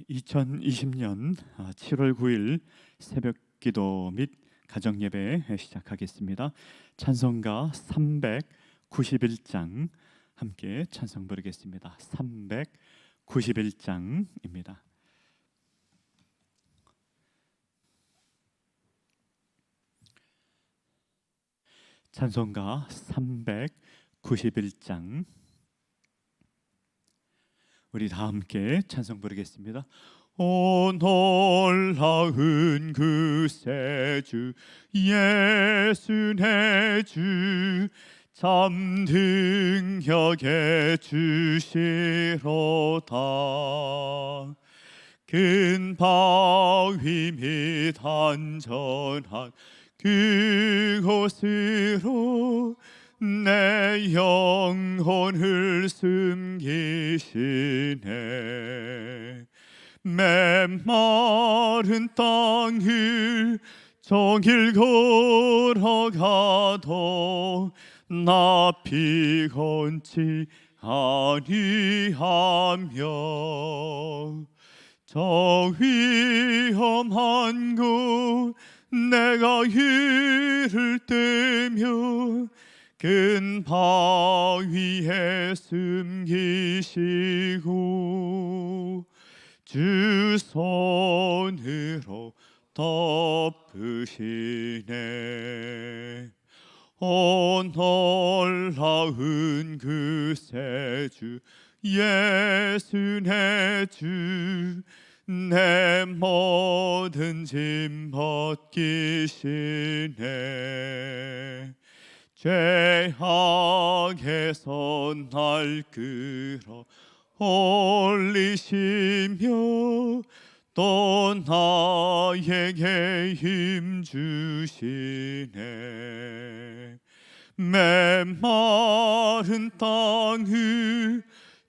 2020년 7월 9일 새벽 기도 및 가정 예배 시작하겠습니다. 찬송가 391장 함께 찬송 부르겠습니다. 391장입니다. 찬송가 391장 우리 다 함께 찬송 부르겠습니다. 오 놀라운 구세주 예수 내 주 참 능력의 주시로다. 큰 바위 및 안전한 그곳으로 내 영혼을 숨기시네. 메마른 땅을 종일 걸어가도 나 피곤치 아니하며 저 위험한 곳 내가 이를 떼며 큰 바위에 숨기시고 주 손으로 덮으시네. 오 놀라운 구세주 예수 내 주 내 모든 짐 벗기시네. 죄악에서 날 끌어 올리시며 또 나에게 힘 주시네. 메마른 땅을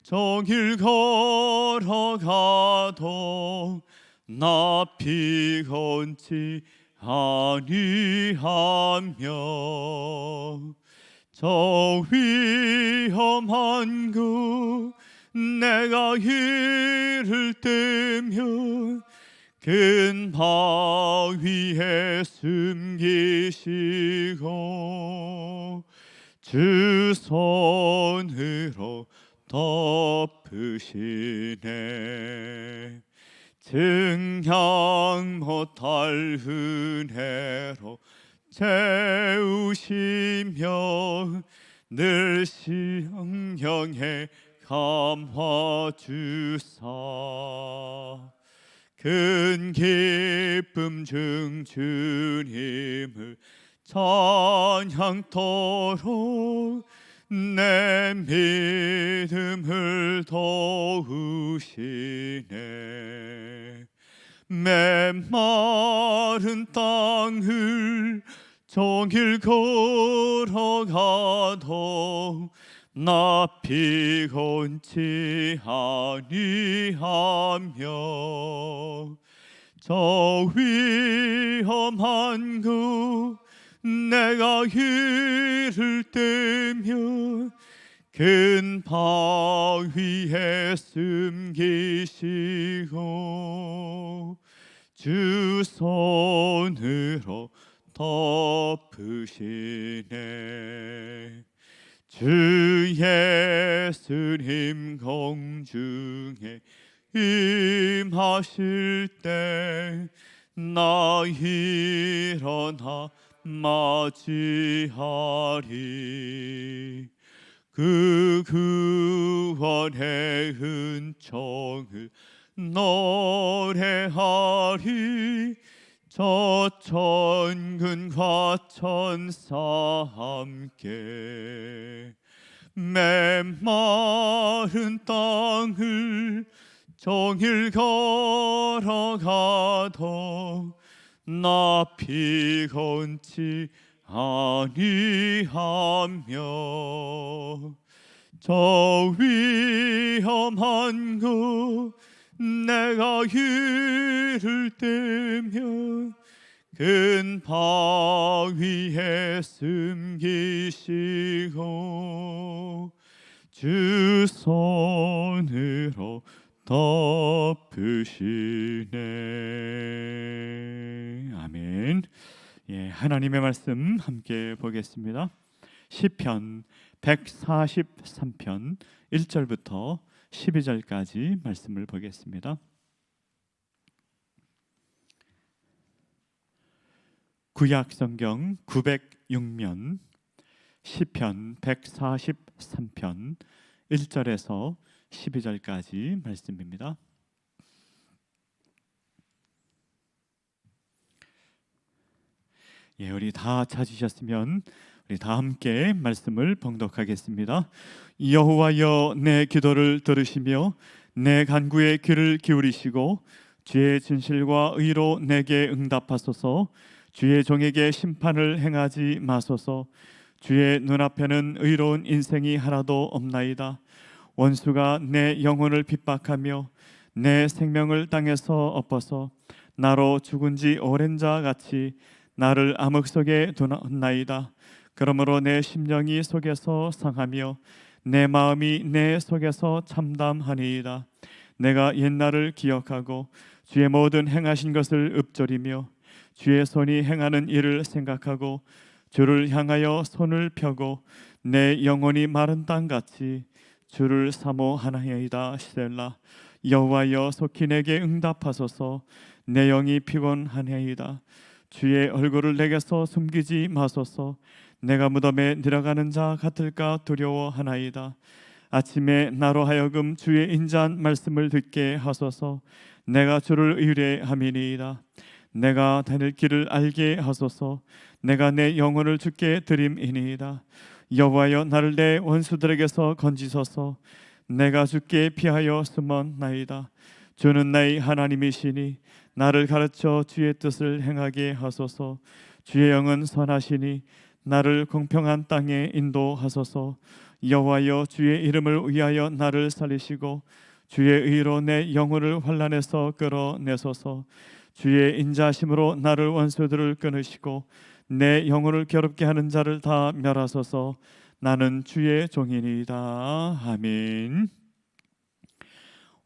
종일 걸어가도 나 피곤치 아니하며 저 위험한 곳 내가 이를 떼며 큰 바위에 숨기시고 주 손으로 덮으시네. 증량 못할 은혜로 채우시며 늘 성령에 감화 주사 큰 기쁨 중 주님을 찬양토록 내 믿음을 도우시네. 메마른 땅을 종일 걸어가도 나 피곤치 아니하며 저 위험한 곳 내가 이를 떼며 큰 바위에 숨기시고 주 손으로 덮으시네. 주 예수님 공중에 임하실 때 나 일어나 맞이하리. 그 구원의 은총을 노래하리. 저 천군과 천사 함께 메마른 땅을 종일 걸어가도 나 피곤치 아니하며 저 위험한 곳 내가 이를 떼며 큰 바위에 숨기시고 주 손으로 덮으시네. 갚으시네. 아멘. 예, 하나님의 말씀 함께 보겠습니다. 시편 143편 1절부터 12절까지 말씀을 보겠습니다. 구약 성경 906면 시편 143편 1절에서 12절까지 말씀입니다. 예, 우리 다 찾으셨으면 우리 다 함께 말씀을 봉독하겠습니다. 여호와여, 내 기도를 들으시며 내 간구에 귀를 기울이시고 주의 진실과 의로 내게 응답하소서. 주의 종에게 심판을 행하지 마소서. 주의 눈앞에는 의로운 인생이 하나도 없나이다. 원수가 내 영혼을 핍박하며 내 생명을 땅에서 엎어서 나로 죽은 지 오랜 자 같이 나를 암흑 속에 두었나이다. 그러므로 내 심령이 속에서 상하며 내 마음이 내 속에서 참담하니이다. 내가 옛날을 기억하고 주의 모든 행하신 것을 읊조리며 주의 손이 행하는 일을 생각하고 주를 향하여 손을 펴고 내 영혼이 마른 땅같이 주를 사모하나이다. 셀라. 여호와여, 속히 내게 응답하소서. 내 영이 피곤하나이다. 주의 얼굴을 내게서 숨기지 마소서. 내가 무덤에 내려가는 자 같을까 두려워하나이다. 아침에 나로 하여금 주의 인자한 말씀을 듣게 하소서. 내가 주를 의뢰함이니이다. 내가 다닐 길을 알게 하소서. 내가 내 영혼을 주께 드림이니이다. 여호와여, 나를 내 원수들에게서 건지소서. 내가 주께 피하여 숨었나이다. 주는 나의 하나님이시니 나를 가르쳐 주의 뜻을 행하게 하소서. 주의 영은 선하시니 나를 공평한 땅에 인도하소서. 여호와여, 주의 이름을 위하여 나를 살리시고 주의 의로 내 영혼을 환난에서 끌어내소서. 주의 인자심으로 나를 원수들을 끊으시고 내 영혼을 괴롭게 하는 자를 다 멸하소서. 나는 주의 종이니이다. 아멘.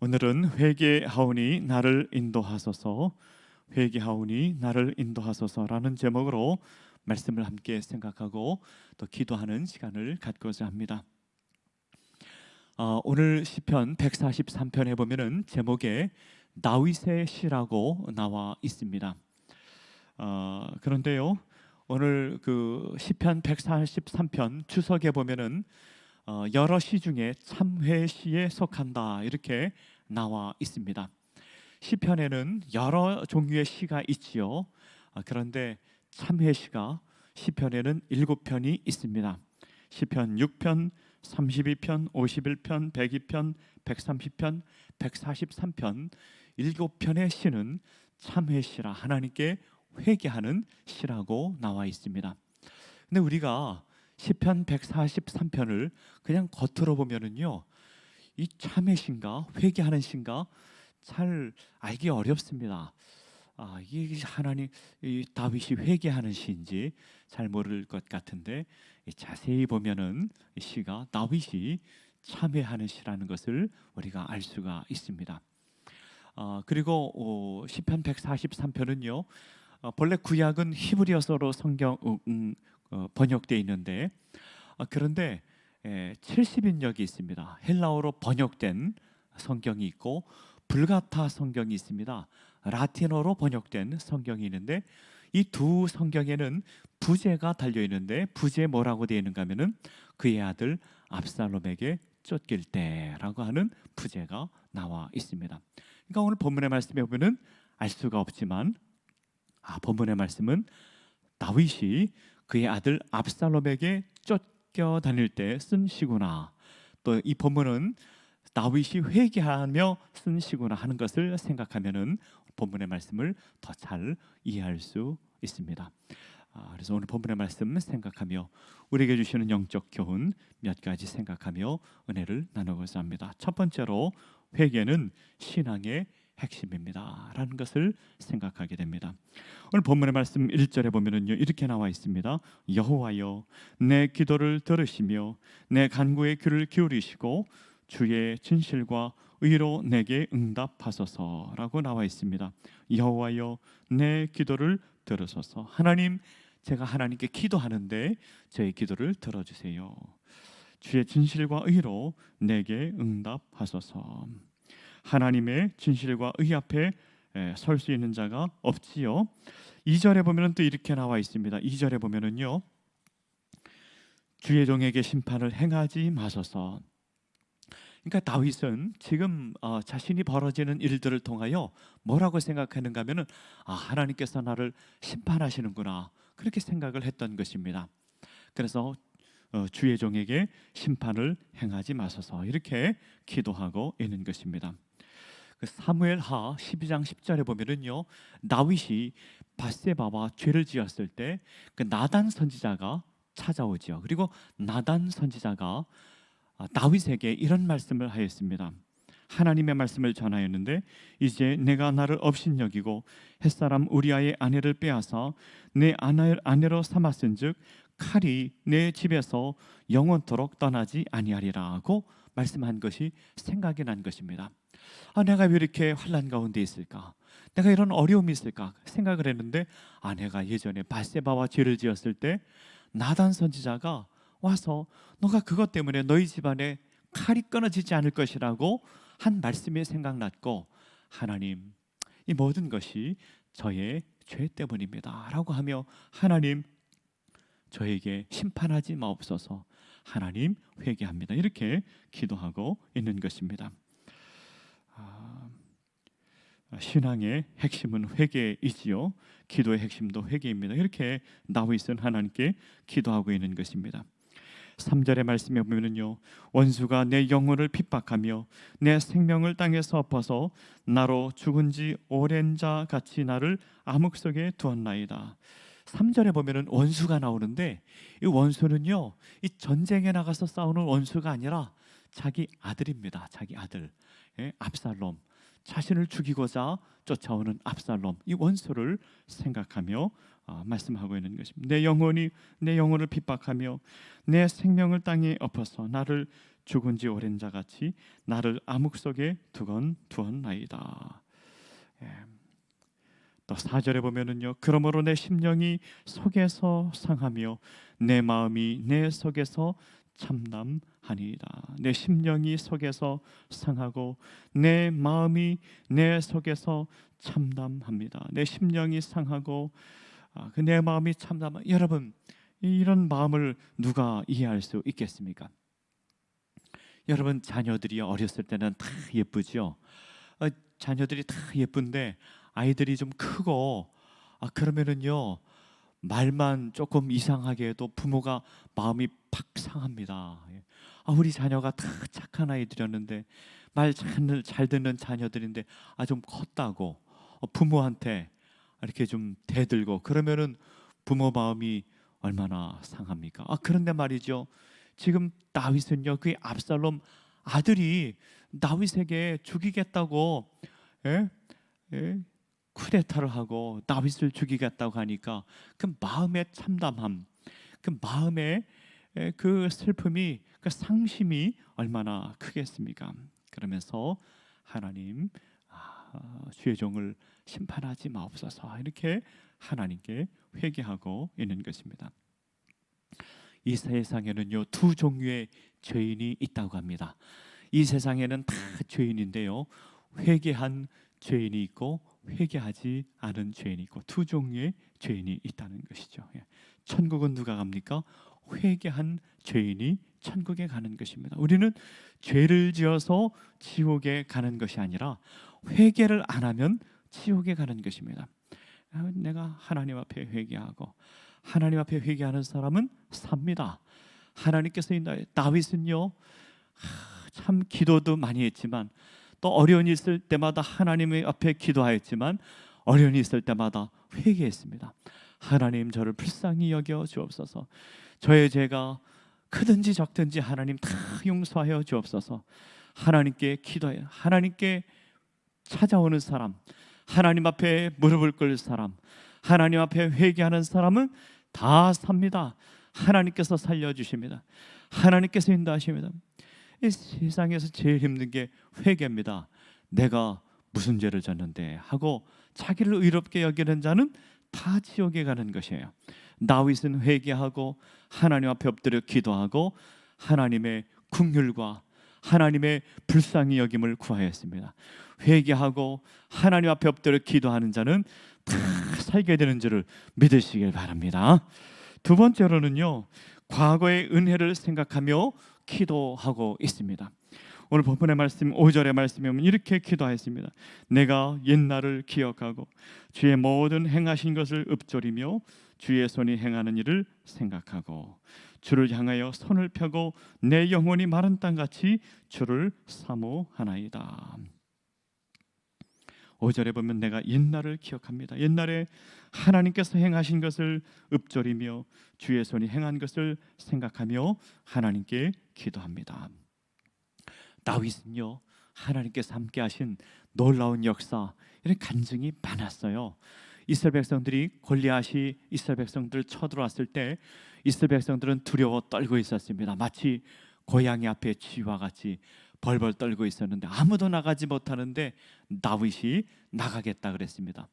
오늘은 회개하오니 나를 인도하소서, 회개하오니 나를 인도하소서라는 제목으로 말씀을 함께 생각하고 또 기도하는 시간을 갖고자 합니다. 오늘 시편 143편에 보면은 제목에 다윗의 시라고 나와 있습니다. 그런데요, 오늘 그 시편 143편 주석에 보면은 여러 시 중에 참회시에 속한다 이렇게 나와 있습니다. 시편에는 여러 종류의 시가 있지요. 그런데 참회시가 시편에는 7편이 있습니다. 시편 6편, 32편, 51편, 102편, 130편, 143편 7편의 시는 참회시라 하나님께 회개하는 시라고 나와 있습니다. 근데 우리가 시편 143편을 그냥 겉으로 보면은요, 이 참회신가 회개하는 신가 잘 알기 어렵습니다. 이게 하나님, 이 다윗이 회개하는 시인지 잘 모를 것 같은데 자세히 보면은 이 시가 다윗이 참회하는 시라는 것을 우리가 알 수가 있습니다. 그리고 시편 143편은요, 본래 구약은 히브리어서로 성경 번역되어 있는데 그런데 70인역이 있습니다. 헬라어로 번역된 성경이 있고 불가타 성경이 있습니다. 라틴어로 번역된 성경이 있는데 이 두 성경에는 부제가 달려 있는데 부제에 뭐라고 되어 있는가 하면은 그의 아들 압살롬에게 쫓길 때라고 하는 부제가 나와 있습니다. 그러니까 오늘 본문의 말씀에 보면은 알 수가 없지만 본문의 말씀은 다윗이 그의 아들 압살롬에게 쫓겨 다닐 때 쓴 시구나, 또 이 본문은 다윗이 회개하며 쓴 시구나 하는 것을 생각하면은 본문의 말씀을 더 잘 이해할 수 있습니다. 그래서 오늘 본문의 말씀 생각하며 우리에게 주시는 영적 교훈 몇 가지 생각하며 은혜를 나누고자 합니다. 첫 번째로 회개는 신앙의 핵심입니다 라는 것을 생각하게 됩니다. 오늘 본문의 말씀 1절에 보면은요, 이렇게 나와 있습니다. 여호와여, 내 기도를 들으시며 내 간구에 귀를 기울이시고 주의 진실과 의로 내게 응답하소서라고 나와 있습니다. 여호와여 내 기도를 들으소서. 하나님, 제가 하나님께 기도하는데 저의 기도를 들어주세요. 주의 진실과 의로 내게 응답하소서. 하나님의 진실과 의 앞에 설 수 있는 자가 없지요. 2절에 보면은 또 이렇게 나와 있습니다. 2절에 보면은요, 주의 종에게 심판을 행하지 마소서. 그러니까 다윗은 지금 자신이 벌어지는 일들을 통하여 뭐라고 생각하는가 하면은 하나님께서 나를 심판하시는구나, 그렇게 생각을 했던 것입니다. 그래서 주의 종에게 심판을 행하지 마소서 이렇게 기도하고 있는 것입니다. 그 사무엘하 12장 10절에 보면은요, 다윗이 밧세바와 죄를 지었을 때 그 나단 선지자가 찾아오죠. 그리고 나단 선지자가 다윗에게 이런 말씀을 하였습니다. 하나님의 말씀을 전하였는데, 이제 내가 나를 업신여기고 햇사람 우리아의 아내를 빼앗아 내 아내로 삼았은즉 칼이 내 집에서 영원토록 떠나지 아니하리라고 말씀한 것이 생각이 난 것입니다. 내가 왜 이렇게 환난 가운데 있을까? 내가 이런 어려움이 있을까? 생각을 했는데, 내가 예전에 밧세바와 죄를 지었을 때 나단 선지자가 와서 너가 그것 때문에 너희 집안에 칼이 끊어지지 않을 것이라고 한 말씀이 생각났고, 하나님, 이 모든 것이 저의 죄 때문입니다 라고 하며, 하나님 저에게 심판하지 마옵소서, 하나님 회개합니다, 이렇게 기도하고 있는 것입니다. 신앙의 핵심은 회개이지요. 기도의 핵심도 회개입니다. 이렇게 다윗은 하나님께 기도하고 있는 것입니다. 3절의 말씀에 보면요, 원수가 내 영혼을 핍박하며 내 생명을 땅에서 엎어서 나로 죽은 지 오랜 자 같이 나를 암흑 속에 두었나이다. 3절에 보면은 원수가 나오는데, 이 원수는요, 이 전쟁에 나가서 싸우는 원수가 아니라 자기 아들입니다. 자기 아들, 압살롬, 자신을 죽이고자 쫓아오는 압살롬, 이 원수를 생각하며 말씀하고 있는 것입니다. 내 영혼을 핍박하며 내 생명을 땅에 엎어서 나를 죽은 지 오랜 자 같이 나를 암흑 속에 두었나이다. 또 4절에 보면은요, 그러므로 내 심령이 속에서 상하며 내 마음이 내 속에서 참담하니이다. 내 심령이 속에서 상하고 내 마음이 내 속에서 참담합니다. 내 심령이 상하고 내 마음이 참담. 여러분, 이런 마음을 누가 이해할 수 있겠습니까? 여러분, 자녀들이 어렸을 때는 다 예쁘죠. 자녀들이 다 예쁜데 아이들이 좀 크고 그러면은요, 말만 조금 이상하게 해도 부모가 마음이 팍 상합니다. 우리 자녀가 다 착한 아이들이었는데, 말 잘 듣는 자녀들인데 좀 컸다고 부모한테 이렇게 좀 대들고 그러면은 부모 마음이 얼마나 상합니까? 그런데 말이죠, 지금 다윗은요, 그 압살롬 아들이 다윗에게 죽이겠다고 쿠데타를 하고 다윗을 죽이겠다고 하니까 그 마음의 참담함, 그 마음의 그 슬픔이, 그 상심이 얼마나 크겠습니까? 그러면서 하나님, 주의 종을 심판하지 마옵소서 이렇게 하나님께 회개하고 있는 것입니다. 이 세상에는요, 두 종류의 죄인이 있다고 합니다. 이 세상에는 다 죄인인데요, 회개한 죄인이 있고 회개하지 않은 죄인이 있고, 두 종류의 죄인이 있다는 것이죠. 천국은 누가 갑니까? 회개한 죄인이 천국에 가는 것입니다. 우리는 죄를 지어서 지옥에 가는 것이 아니라 회개를 안 하면 지옥에 가는 것입니다. 내가 하나님 앞에 회개하고, 하나님 앞에 회개하는 사람은 삽니다. 하나님께서 다윗은요, 참 기도도 많이 했지만 또 어려움이 있을 때마다 하나님 앞에 기도하였지만 어려움이 있을 때마다 회개했습니다. 하나님, 저를 불쌍히 여겨 주옵소서. 저의 죄가 크든지 적든지 하나님 다 용서하여 주옵소서. 하나님께 기도해, 하나님께 찾아오는 사람, 하나님 앞에 무릎을 꿇을 사람, 하나님 앞에 회개하는 사람은 다 삽니다. 하나님께서 살려주십니다. 하나님께서 인도하십니다. 이 세상에서 제일 힘든 게 회개입니다. 내가 무슨 죄를 졌는데 하고 자기를 의롭게 여기는 자는 다 지옥에 가는 것이에요. 다윗은 회개하고 하나님 앞에 엎드려 기도하고 하나님의 긍휼과 하나님의 불쌍히 여김을 구하였습니다. 회개하고 하나님 앞에 엎드려 기도하는 자는 다 살게 되는 줄을 믿으시길 바랍니다. 두 번째로는요, 과거의 은혜를 생각하며 기도하고 있습니다. 오늘 본문의 말씀 5절의 말씀에 보면 이렇게 기도하였습니다. 내가 옛날을 기억하고 주의 모든 행하신 것을 읊조리며 주의 손이 행하는 일을 생각하고 주를 향하여 손을 펴고 내 영혼이 마른 땅같이 주를 사모하나이다. 5절에 보면 내가 옛날을 기억합니다. 옛날에 하나님께서 행하신 것을 읊조리며 주의 손이 행한 것을 생각하며 하나님께 기도합니다. 다윗은요, 하나님께서 함께 하신 놀라운 역사, 이런 간증이 많았어요. 이스라엘 백성들이 골리앗이 이스라엘 백성들을 쳐들어왔을 때 이스라엘 백성들은 두려워 떨고 있었습니다. 마치 고양이 앞에 쥐와 같이 벌벌 떨고 있었는데 아무도 나가지 못하는데 다윗이 나가겠다 그랬습니다.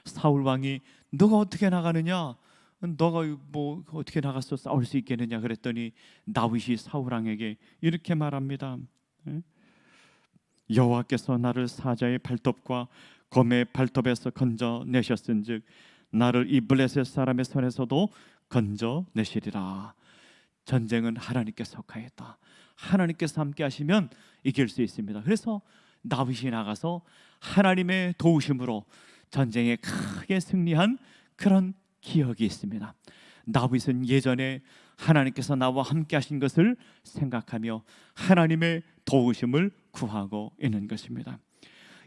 사울 왕이 너가 어떻게 나가느냐? 너가 뭐 어떻게 나가서 싸울 수 있겠느냐 그랬더니 다윗이 사울 왕에게 이렇게 말합니다. 여호와께서 나를 사자의 발톱과 검의 발톱에서 건져내셨은즉 나를 이 블레셋 사람의 손에서도 건져내시리라. 전쟁은 하나님께 속하였다. 하나님께서 함께 하시면 이길 수 있습니다. 그래서 다윗이 나가서 하나님의 도우심으로 전쟁에 크게 승리한 그런 기억이 있습니다. 다윗은 예전에 하나님께서 나와 함께 하신 것을 생각하며 하나님의 도우심을 구하고 있는 것입니다.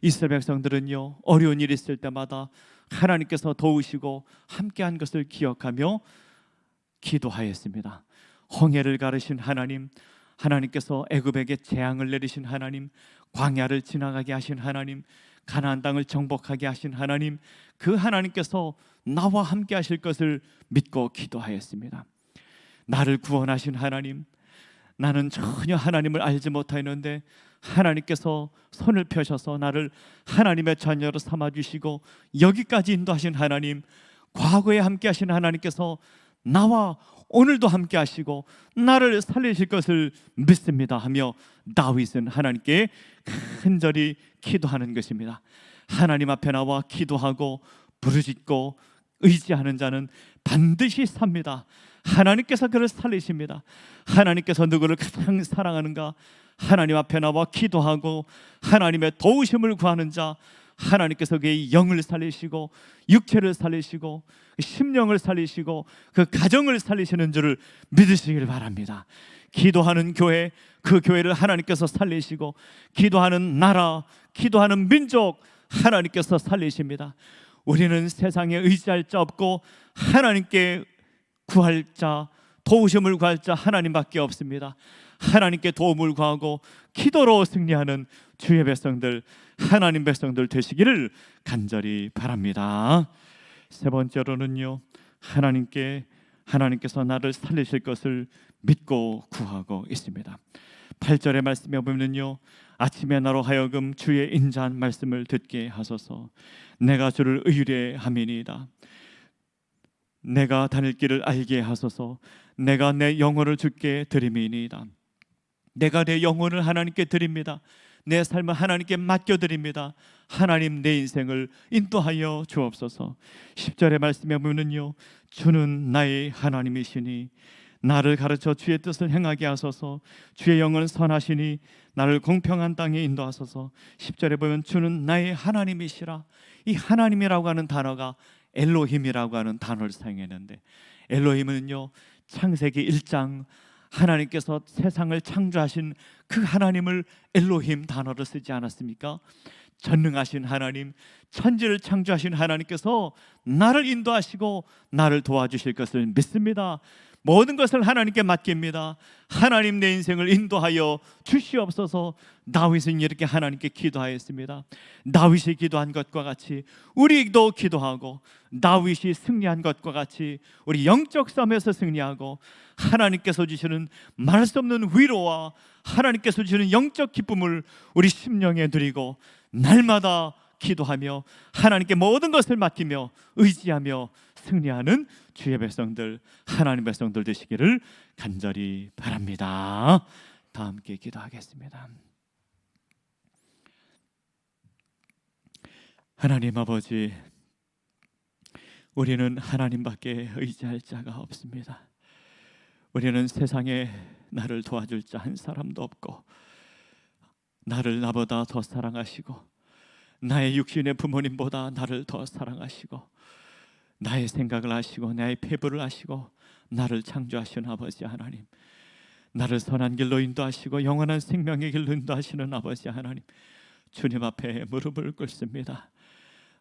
이스라엘 백성들은요, 어려운 일이 있을 때마다 하나님께서 도우시고 함께한 것을 기억하며 기도하였습니다. 홍해를 가르신 하나님, 하나님께서 애굽에게 재앙을 내리신 하나님, 광야를 지나가게 하신 하나님, 가나안 땅을 정복하게 하신 하나님, 그 하나님께서 나와 함께 하실 것을 믿고 기도하였습니다. 나를 구원하신 하나님, 나는 전혀 하나님을 알지 못하였는데 하나님께서 손을 펴셔서 나를 하나님의 자녀로 삼아주시고 여기까지 인도하신 하나님, 과거에 함께 하신 하나님께서 나와 오늘도 함께 하시고 나를 살리실 것을 믿습니다 하며 다윗은 하나님께 간절히 기도하는 것입니다. 하나님 앞에 나와 기도하고 부르짖고 의지하는 자는 반드시 삽니다. 하나님께서 그를 살리십니다. 하나님께서 누구를 가장 사랑하는가? 하나님 앞에 나와 기도하고 하나님의 도우심을 구하는 자, 하나님께서 그의 영을 살리시고 육체를 살리시고 심령을 살리시고 그 가정을 살리시는 줄을 믿으시길 바랍니다. 기도하는 교회, 그 교회를 하나님께서 살리시고 기도하는 나라, 기도하는 민족 하나님께서 살리십니다. 우리는 세상에 의지할 자 없고 하나님께 구할 자, 도우심을 구할 자 하나님밖에 없습니다. 하나님께 도움을 구하고 기도로 승리하는 주의 백성들, 하나님 백성들 되시기를 간절히 바랍니다. 세 번째로는요, 하나님께서 나를 살리실 것을 믿고 구하고 있습니다. 8절의 말씀에 보면요, 아침에 나로 하여금 주의 인자한 말씀을 듣게 하소서. 내가 주를 의뢰함이니이다. 내가 다닐 길을 알게 하소서. 내가 내 영혼을 주께 드림이니이다. 내가 내 영혼을 하나님께 드립니다. 내 삶을 하나님께 맡겨드립니다. 하나님, 내 인생을 인도하여 주옵소서. 10절의 말씀에 보면요, 주는 나의 하나님이시니 나를 가르쳐 주의 뜻을 행하게 하소서. 주의 영은 선하시니 나를 공평한 땅에 인도하소서. 10절에 보면 주는 나의 하나님이시라. 이 하나님이라고 하는 단어가 엘로힘이라고 하는 단어를 사용했는데, 엘로힘은요, 창세기 1장 하나님께서 세상을 창조하신 그 하나님을 엘로힘 단어로 쓰지 않았습니까? 전능하신 하나님, 천지를 창조하신 하나님께서 나를 인도하시고 나를 도와주실 것을 믿습니다. 모든 것을 하나님께 맡깁니다. 하나님 내 인생을 인도하여 주시옵소서. 다윗은 이렇게 하나님께 기도하였습니다. 다윗이 기도한 것과 같이 우리도 기도하고, 다윗이 승리한 것과 같이 우리 영적 싸움에서 승리하고, 하나님께서 주시는 말할 수 없는 위로와 하나님께서 주시는 영적 기쁨을 우리 심령에 누리고 날마다 기도하며 하나님께 모든 것을 맡기며 의지하며 승리하는 주의 백성들, 하나님 백성들 되시기를 간절히 바랍니다. 다 함께 기도하겠습니다. 하나님 아버지, 우리는 하나님밖에 의지할 자가 없습니다. 우리는 세상에 나를 도와줄 자 한 사람도 없고, 나를 나보다 더 사랑하시고, 나의 육신의 부모님보다 나를 더 사랑하시고, 나의 생각을 아시고 나의 패부를 아시고 나를 창조하신 아버지 하나님, 나를 선한 길로 인도하시고 영원한 생명의 길로 인도하시는 아버지 하나님, 주님 앞에 무릎을 꿇습니다.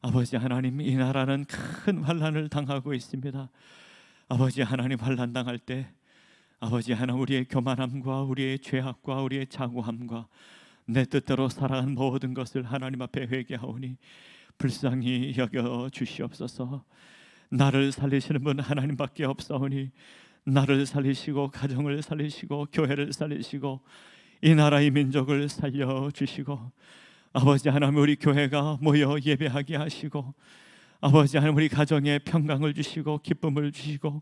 아버지 하나님, 이 나라는 큰 환난을 당하고 있습니다. 아버지 하나님, 환난 당할 때 아버지 하나님, 우리의 교만함과 우리의 죄악과 우리의 자고함과 내 뜻대로 살아간 모든 것을 하나님 앞에 회개하오니 불쌍히 여겨 주시옵소서. 나를 살리시는 분 하나님밖에 없사오니 나를 살리시고 가정을 살리시고 교회를 살리시고 이 나라의 민족을 살려주시고, 아버지 하나님, 우리 교회가 모여 예배하게 하시고, 아버지 하나님, 우리 가정에 평강을 주시고 기쁨을 주시고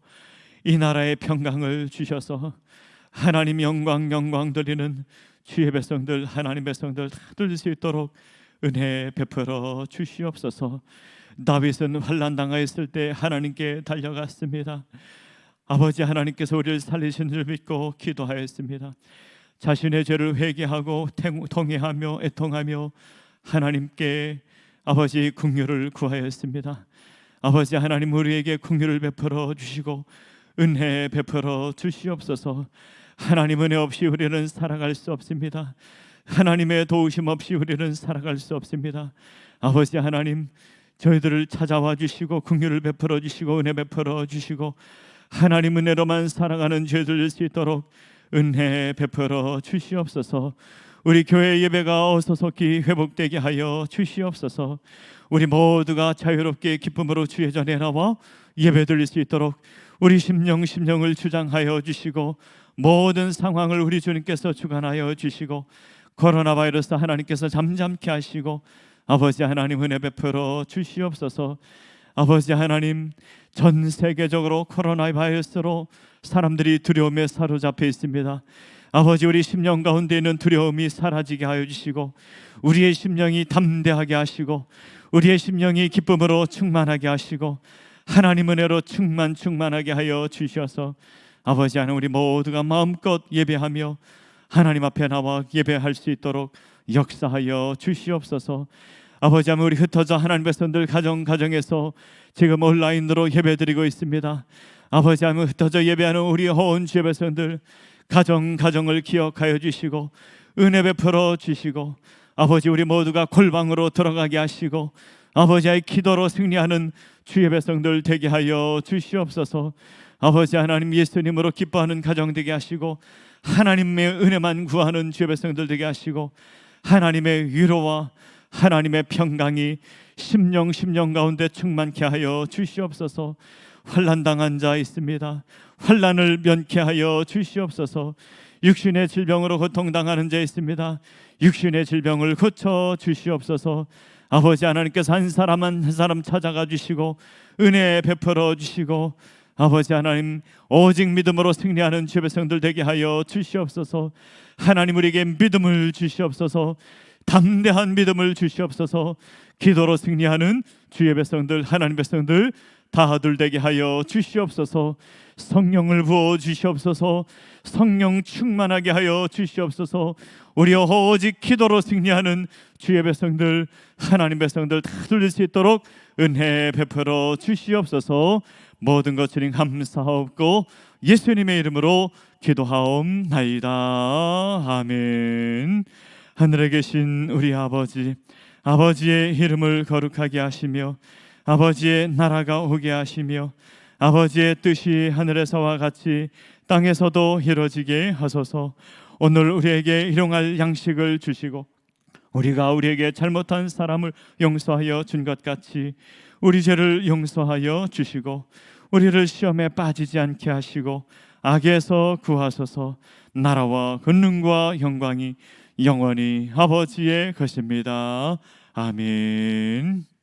이 나라에 평강을 주셔서 하나님 영광 드리는 주의 백성들, 하나님 백성들 다 들 수 있도록 은혜 베풀어 주시옵소서. 다윗은 환난 당하였을 때 하나님께 달려갔습니다. 아버지 하나님께서 우리를 살리신 줄 믿고 기도하였습니다. 자신의 죄를 회개하고 통회하며 애통하며 하나님께 아버지 긍휼을 구하였습니다. 아버지 하나님, 우리에게 긍휼을 베풀어 주시고 은혜 베풀어 주시옵소서. 하나님 은혜 없이 우리는 살아갈 수 없습니다. 하나님의 도우심 없이 우리는 살아갈 수 없습니다. 아버지 하나님, 저희들을 찾아와 주시고 긍휼을 베풀어 주시고 은혜 베풀어 주시고 하나님 은혜로만 살아가는 저희들 될 수 있도록 은혜 베풀어 주시옵소서. 우리 교회 예배가 어서속히 회복되게 하여 주시옵소서. 우리 모두가 자유롭게 기쁨으로 주의 전에 나와 예배 드릴 수 있도록 우리 심령을 주장하여 주시고, 모든 상황을 우리 주님께서 주관하여 주시고, 코로나 바이러스 하나님께서 잠잠케 하시고 아버지 하나님 은혜 베풀어 주시옵소서. 아버지 하나님, 전 세계적으로 코로나 바이러스로 사람들이 두려움에 사로잡혀 있습니다. 아버지, 우리 심령 가운데 있는 두려움이 사라지게 하여 주시고 우리의 심령이 담대하게 하시고 우리의 심령이 기쁨으로 충만하게 하시고 하나님 은혜로 충만하게 하여 주셔서 아버지 하나님, 우리 모두가 마음껏 예배하며 하나님 앞에 나와 예배할 수 있도록 역사하여 주시옵소서. 아버지 하나님, 우리 흩어져 하나님 백성들 가정에서 지금 온라인으로 예배드리고 있습니다. 아버지 하나님, 흩어져 예배하는 우리 온 주의 백성들 가정을 기억하여 주시고 은혜 베풀어 주시고, 아버지 우리 모두가 골방으로 들어가게 하시고 아버지의 기도로 승리하는 주의 백성들 되게 하여 주시옵소서. 아버지 하나님, 예수님으로 기뻐하는 가정 되게 하시고 하나님의 은혜만 구하는 주의 백성들 되게 하시고 하나님의 위로와 하나님의 평강이 심령 가운데 충만케 하여 주시옵소서. 환난 당한 자 있습니다. 환난을 면케 하여 주시옵소서. 육신의 질병으로 고통당하는 자 있습니다. 육신의 질병을 고쳐 주시옵소서. 아버지 하나님께서 한 사람 한 사람 찾아가 주시고 은혜 베풀어 주시고 아버지 하나님, 오직 믿음으로 승리하는 주의 백성들 되게 하여 주시옵소서. 하나님, 우리에게 믿음을 주시옵소서. 담대한 믿음을 주시옵소서. 기도로 승리하는 주의 백성들, 하나님 백성들 다들 되게 하여 주시옵소서. 성령을 부어 주시옵소서. 성령 충만하게 하여 주시옵소서. 우리 오직 기도로 승리하는 주의 백성들, 하나님 백성들 다 들릴 수 있도록 은혜 베풀어 주시옵소서. 모든 것을 감사하옵고 예수님의 이름으로 기도하옵나이다. 아멘. 하늘에 계신 우리 아버지, 아버지의 이름을 거룩하게 하시며 아버지의 나라가 오게 하시며 아버지의 뜻이 하늘에서와 같이 땅에서도 이루어지게 하소서. 오늘 우리에게 일용할 양식을 주시고 우리가 우리에게 잘못한 사람을 용서하여 준 것 같이 우리 죄를 용서하여 주시고 우리를 시험에 빠지지 않게 하시고 악에서 구하소서. 나라와 권능과 영광이 영원히 아버지의 것입니다. 아멘.